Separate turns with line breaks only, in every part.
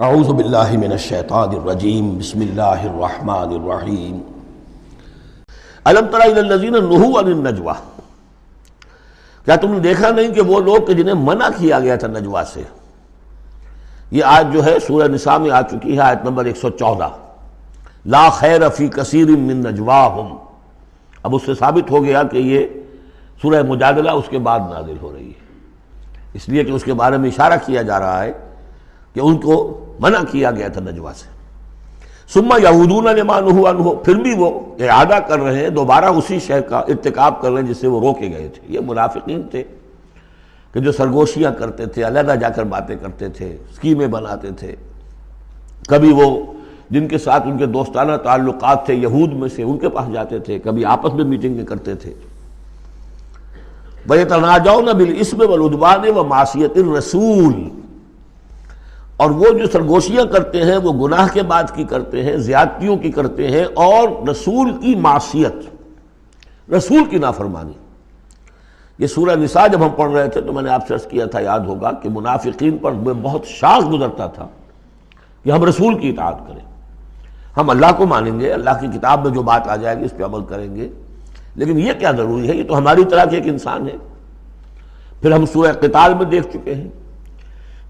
اعوذ باللہ من الشیطان الرجیم بسم اللہ الرحمن الرحیم الم تر الی الذین نہوا عن النجوی، کیا تم نے دیکھا نہیں کہ وہ لوگ کہ جنہیں منع کیا گیا تھا نجوا سے. یہ آیت جو ہے سورہ نساء میں آ چکی ہے، آیت نمبر 114. لا خیر فی کثیر من نجواہم. اب اس سے ثابت ہو گیا کہ یہ سورہ مجادلہ اس کے بعد نازل ہو رہی ہے، اس لیے کہ اس کے بارے میں اشارہ کیا جا رہا ہے کہ ان کو منع کیا گیا تھا نجوا سے. ثم یعودون لما نہوا عنہ، پھر بھی وہ اعادہ کر رہے ہیں، دوبارہ اسی شے کا ارتکاب کر رہے ہیں جس سے وہ روکے گئے تھے. یہ منافقین تھے کہ جو سرگوشیاں کرتے تھے، علیحدہ جا کر باتیں کرتے تھے، اسکیمیں بناتے تھے. کبھی وہ جن کے ساتھ ان کے دوستانہ تعلقات تھے یہود میں سے ان کے پاس جاتے تھے، کبھی آپس میں میٹنگیں کرتے تھے. وَيَتَنَاجَوْنَ بِالْإِثْمِ وَالْعُدْوَانِ وَمَعْصِيَةِ الرَّسُولِ، اور وہ جو سرگوشیاں کرتے ہیں وہ گناہ کے بعد کی کرتے ہیں، زیادتیوں کی کرتے ہیں، اور رسول کی معصیت، رسول کی نافرمانی. یہ سورہ نساء جب ہم پڑھ رہے تھے تو میں نے آپ سے عرض کیا تھا، یاد ہوگا کہ منافقین پر بہت شاخ گزرتا تھا کہ ہم رسول کی اطاعت کریں، ہم اللہ کو مانیں گے، اللہ کی کتاب میں جو بات آ جائے گی اس پہ عمل کریں گے، لیکن یہ کیا ضروری ہے، یہ تو ہماری طرح کے ایک انسان ہے. پھر ہم سورہ قتال میں دیکھ چکے ہیں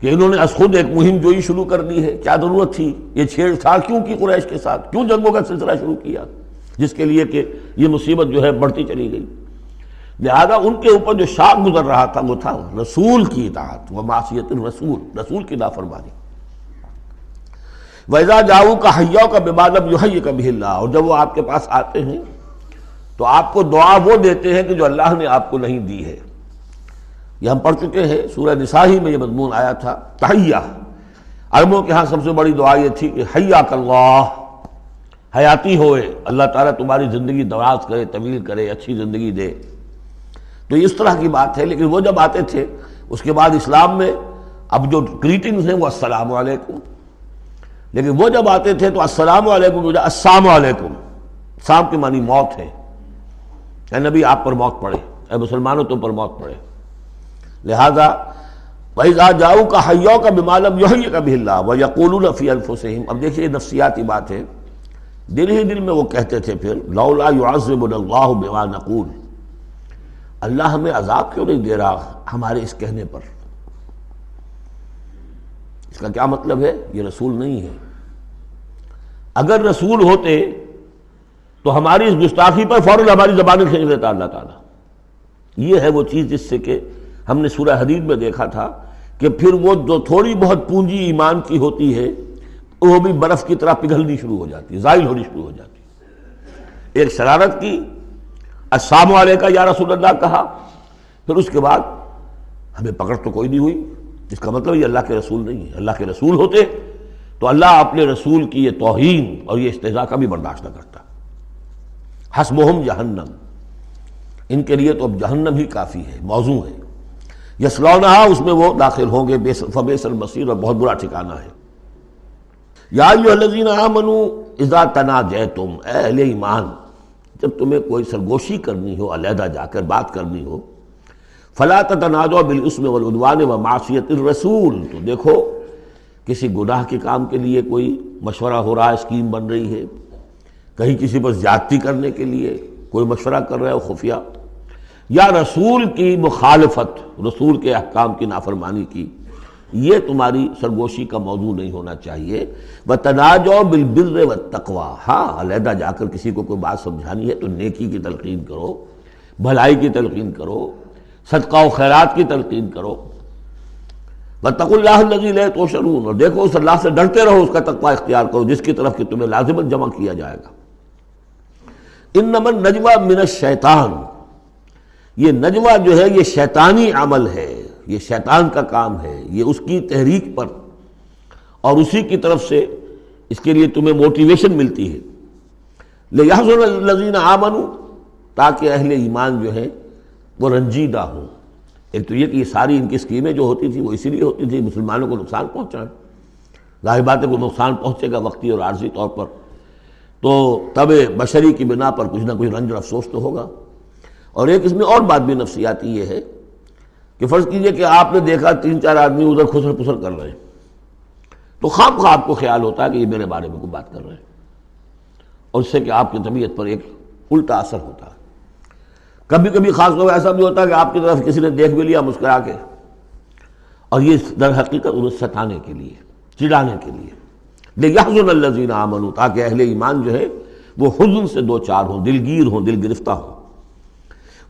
کہ انہوں نے از خود ایک مہم جوئی شروع کر دی ہے. کیا ضرورت تھی یہ چھیڑ چھاڑ کیوں کی قریش کے ساتھ، کیوں جنگوں کا سلسلہ شروع کیا جس کے لیے کہ یہ مصیبت جو ہے بڑھتی چلی گئی. لہذا ان کے اوپر جو شاخ گزر رہا تھا وہ تھا رسول کی اطاعت و معصیت الرسول، رسول کی نافرمانی. وَإِذَا جَاءُوكَ حَيَّوْكَ بِمَا لَمْ يُحَيِّكَ بِهِ اللَّهُ، اور جب وہ آپ کے پاس آتے ہیں تو آپ کو دعا وہ دیتے ہیں کہ جو اللہ نے آپ کو نہیں دی ہے. یہ ہم پڑھ چکے ہیں، سورہ نساء ہی میں یہ مضمون آیا تھا. تحیہ، عربوں کے ہاں سب سے بڑی دعا یہ تھی کہ حیاک اللہ، حیاتی ہوئے، اللہ تعالیٰ تمہاری زندگی دراز کرے، طویل کرے، اچھی زندگی دے. تو اس طرح کی بات ہے. لیکن وہ جب آتے تھے اس کے بعد اسلام میں اب جو گریٹنگز ہیں وہ السلام علیکم، لیکن وہ جب آتے تھے تو السلام علیکم السلام علیکم، سام کے معنی موت ہے. اے نبی آپ پر موت پڑے، اے مسلمانوں تم پر موت پڑے. لہذا وَإِذَا جَاءُوكَ حَيَّوْكَ بِمَا لَمْ يُحَيِّكَ بِهِ اللَّهُ وَيَقُولُونَ فِي أَنفُسِهِمْ. اب دیکھیے نفسیاتی بات ہے، دل ہی دل میں وہ کہتے تھے پھر لولا يعذبنا اللہ بما نقول، اللہ ہمیں عذاب کیوں نہیں دے رہا ہمارے اس کہنے پر. اس کا کیا مطلب ہے؟ یہ رسول نہیں ہے. اگر رسول ہوتے تو ہماری اس گستاخی پر فوراً ہماری زبانیں کھینچ لیتا اللہ تعالیٰ. یہ ہے وہ چیز جس سے کہ ہم نے سورہ حدید میں دیکھا تھا کہ پھر وہ جو تھوڑی بہت پونجی ایمان کی ہوتی ہے وہ بھی برف کی طرح پگھلنی شروع ہو جاتی، زائل ہونی شروع ہو جاتی. ایک شرارت کی، السلام علیکم یا رسول اللہ کہا، پھر اس کے بعد ہمیں پکڑ تو کوئی نہیں ہوئی. اس کا مطلب یہ اللہ کے رسول نہیں ہے. اللہ کے رسول ہوتے تو اللہ اپنے رسول کی یہ توہین اور یہ استہزاء کبھی برداشت نہ کرتا. حسبہم جہنم، ان کے لیے تو اب جہنم ہی کافی ہے، موضوع ہے. یصلونہا، اس میں وہ داخل ہوں گے، فبئس المصیر، اور بہت برا ٹھکانہ ہے. یا ایھا الذین آمنوا اذا تناجیتم، اے اہل ایمان جب تمہیں کوئی سرگوشی کرنی ہو، علیحدہ جا کر بات کرنی ہو، فلا تتناجوا بالاسم والعدوان ومعصیۃ الرسول، تو دیکھو کسی گناہ کے کام کے لیے کوئی مشورہ ہو رہا ہے، اسکیم بن رہی ہے، کہیں کسی پر زیادتی کرنے کے لیے کوئی مشورہ کر رہا ہے خفیہ، یا رسول کی مخالفت، رسول کے احکام کی نافرمانی کی، یہ تمہاری سرگوشی کا موضوع نہیں ہونا چاہیے. وَتَنَاجَوْا بِالْبِرِّ وَالتَّقْوَىٰ، ہاں علیحدہ جا کر کسی کو کوئی بات سمجھانی ہے تو نیکی کی تلقین کرو، بھلائی کی تلقین کرو، صدقہ و خیرات کی تلقین کرو. وَاتَّقُوا اللَّهَ الَّذِي إِلَيْهِ تُحْشَرُونَ، اور دیکھو اس اللہ سے ڈرتے رہو، اس کا تقوی اختیار کرو جس کی طرف کہ تمہیں لازماً جمع کیا جائے گا. اِنَّمَا النَّجْوَىٰ مِنَ الشَّيْطَانِ، یہ نجوہ جو ہے یہ شیطانی عمل ہے، یہ شیطان کا کام ہے، یہ اس کی تحریک پر اور اسی کی طرف سے اس کے لیے تمہیں موٹیویشن ملتی ہے. لِيَحْزُنَ الَّذِينَ آمَنُوا، تاکہ اہل ایمان جو ہیں وہ رنجیدہ ہوں. ایک تو یہ کہ یہ ساری ان کی اسکیمیں جو ہوتی تھی وہ اسی لیے ہوتی تھی مسلمانوں کو نقصان پہنچائیں. ظاہر بات ہے کو نقصان پہنچے گا وقتی اور عارضی طور پر تو طبع بشری کی بنا پر کچھ نہ کچھ رنج اور افسوس تو ہوگا. اور ایک اس میں اور بات بھی نفسیاتی یہ ہے کہ فرض کیجئے کہ آپ نے دیکھا 3-4 آدمی ادھر خسر پسر کر رہے ہیں، تو خام خواہ آپ کو خیال ہوتا ہے کہ یہ میرے بارے میں کوئی بات کر رہے ہیں، اور اس سے کہ آپ کی طبیعت پر ایک الٹا اثر ہوتا ہے۔ کبھی کبھی خاص طور پر ایسا بھی ہوتا ہے کہ آپ کی طرف کسی نے دیکھ بھی لیا مسکرا کے، اور یہ در حقیقت انہیں ستانے کے لیے، چڑھانے کے لیے، لِيَحْزُنَ الَّذِينَ آمَنُوا، تاکہ اہل ایمان جو ہے وہ حزن سے دو چار ہوں، دلگیر ہوں، دل گرفتہ ہوں۔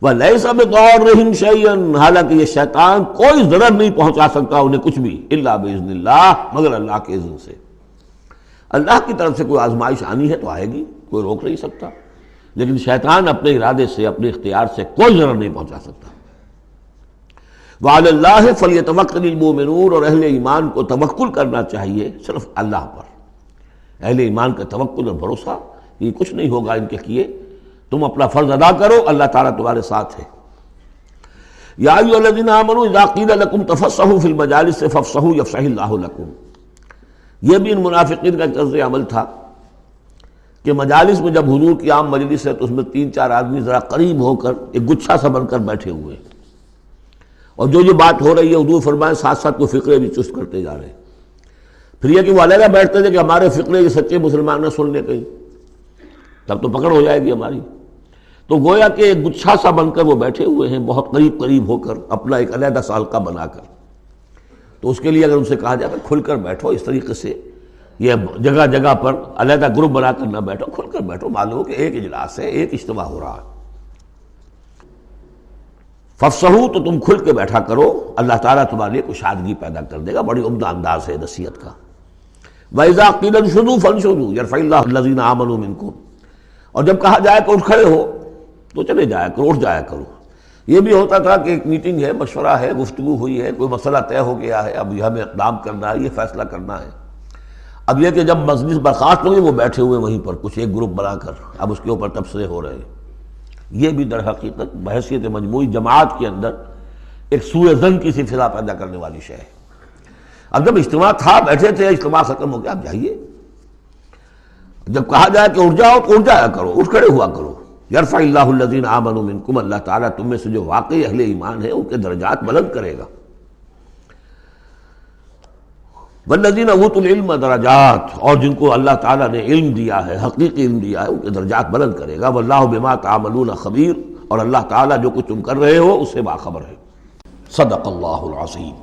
وَلَيْسَ بِضَارِّهِمْ شَيْئًا، حالانکہ یہ شیطان کوئی ضرر نہیں پہنچا سکتا انہیں کچھ بھی، إِلَّا بِإِذْنِ اللَّهِ، مگر اللہ کے اذن سے۔ اللہ کی طرف سے کوئی آزمائش آنی ہے تو آئے گی، کوئی روک نہیں سکتا، لیکن شیطان اپنے ارادے سے، اپنے اختیار سے کوئی ضرر نہیں پہنچا سکتا۔ وعلی اللہ فلیتوکل المؤمنون، اور اہل ایمان کو توکل کرنا چاہیے صرف اللہ پر۔ اہل ایمان کا توکل اور بھروسہ، یہ کچھ نہیں ہوگا ان کے کیے، تم اپنا فرض ادا کرو، اللہ تعالیٰ تمہارے ساتھ ہے۔ یا ایھا الذین آمنوا اذا قیل لکم تفصحوا فی المجالس فافصحوا یفصح اللہ لکم، یہ بھی ان منافقین کا طرز عمل تھا کہ مجالس میں جب حضور کی عام مجلس ہے تو اس میں تین چار آدمی ذرا قریب ہو کر ایک گچھا سا بن کر بیٹھے ہوئے ہیں، اور جو بات ہو رہی ہے حضور فرمائے ساتھ ساتھ وہ فقرے بھی چست کرتے جا رہے ہیں۔ پھر یہ کہ وہ علیحدہ بیٹھتے تھے کہ ہمارے فقرے یہ سچے مسلمان نہ سن لے کہیں، تب تو پکڑ ہو جائے گی ہماری۔ تو گویا کہ ایک گچھا سا بن کر وہ بیٹھے ہوئے ہیں، بہت قریب قریب ہو کر، اپنا ایک علیحدہ سالقہ بنا کر۔ تو اس کے لیے اگر ان سے کہا جائے کھل کر بیٹھو، اس طریقے سے یہ جگہ جگہ پر علیحدہ گروپ بنا کر نہ بیٹھو، کھل کر بیٹھو، معلوم ہو کہ ایک اجلاس ہے، ایک اجتماع ہو رہا ہے۔ فافصحوا، تو تم کھل کے بیٹھا کرو، اللہ تعالیٰ تمہارے لیے کشادگی پیدا کر دے گا۔ بڑی عمدہ انداز ہے نصیحت کا۔ وَإِذَا قِيلَ انشُزُوا فَانشُزُوا يَرْفَعِ اللَّهُ الَّذِينَ آمَنُوا مِنكُمْ، اور جب کہا جائے کہ اٹھ کھڑے ہو تو چلے جایا کرو، اٹھ جایا کرو۔ یہ بھی ہوتا تھا کہ ایک میٹنگ ہے، مشورہ ہے، گفتگو ہوئی ہے، کوئی مسئلہ طے ہو گیا ہے، اب یہ ہمیں اقدام کرنا ہے، یہ فیصلہ کرنا ہے۔ اب یہ کہ جب مجلس برخاست ہوئی وہ بیٹھے ہوئے وہیں پر کچھ ایک گروپ بنا کر، اب اس کے اوپر تبصرے ہو رہے ہیں۔ یہ بھی در حقیقت بحیثیت مجموعی جماعت کے اندر ایک سوء ظن کی سی فضا پیدا کرنے والی شے ہے۔ اب جب اجتماع تھا، بیٹھے تھے، اجتماع ختم ہو گیا، اب جائیے۔ جب کہا جائے کہ اٹھ جاؤ تو اٹھ جایا کرو، اٹھ کھڑے ہوا کرو۔ یرفع اللہ الذین آمنوا منکم، اللہ تعالیٰ تم میں سے جو واقعی اہل ایمان ہیں ان کے درجات بلند کرے گا۔ والذین اوتوا العلم درجات، اور جن کو اللہ تعالیٰ نے علم دیا ہے، حقیقی علم دیا ہے، ان کے درجات بلند کرے گا۔ واللہ بما تعملون خبیر، اور اللہ تعالیٰ جو کچھ تم کر رہے ہو اس سے باخبر ہے۔ صدق اللہ العظیم۔